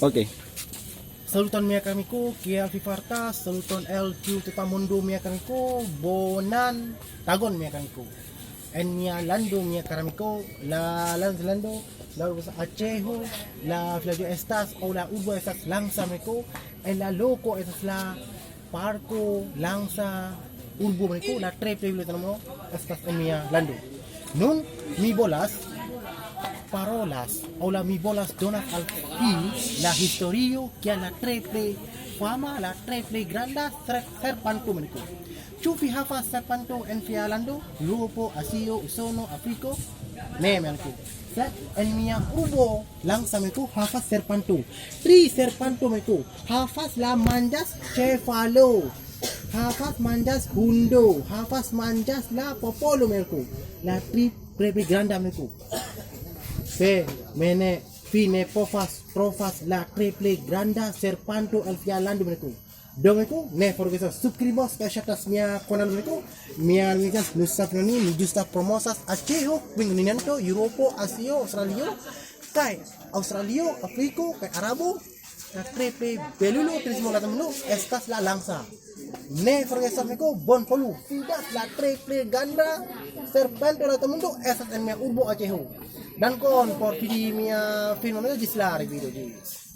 Ok. Saluton mia kamiku, Kia Fifartas, saluton LQ Tutamundo mia kamiku, Bonan, Tagon mia kamiku. En mia lando mia karamiku, la lando, la urbo Achejo, la Flavio estas, o la urbo estas Langsa meko, en la loco estas la parco, Langsa, urbo meko, la tre biblioteca estas en mia lando. Nun mi bolas parolas o la mi bolas donas al fi la historio que la treple fama la treple granda serpanto meniko. Ĉu vi havas serpanto en via lando? Lupo, Azio, Usono, Afriko? Ne meniko. Sed en mia urbo Langsa meniko havas serpanto. Tri serpanto meniko havas la manĝas ĉevalo. Havas manĝas hundo, havas manĝas la popolo meniko. La tri treple granda meniko. Fe mene fine povas trovas la triple granda serpanto el via lando meniko. Do meniko ne forgesu subskribos kaj ŝatas mia kanalo meniko. Mia ligas nusafnoni mi justa promosas Achejo kontinento Eŭropo, Azio, Aŭstralio kaj Aŭstralio, Afriko kaj Arabo. La triple belulo turismo la mundo estas la Langsa. Ne forgesu meniko bon polu. Fidas la triple granda serpanto la mundo estas en mia urbo Achejo. Dan kon por vidi mia film ĝis la revido ĝis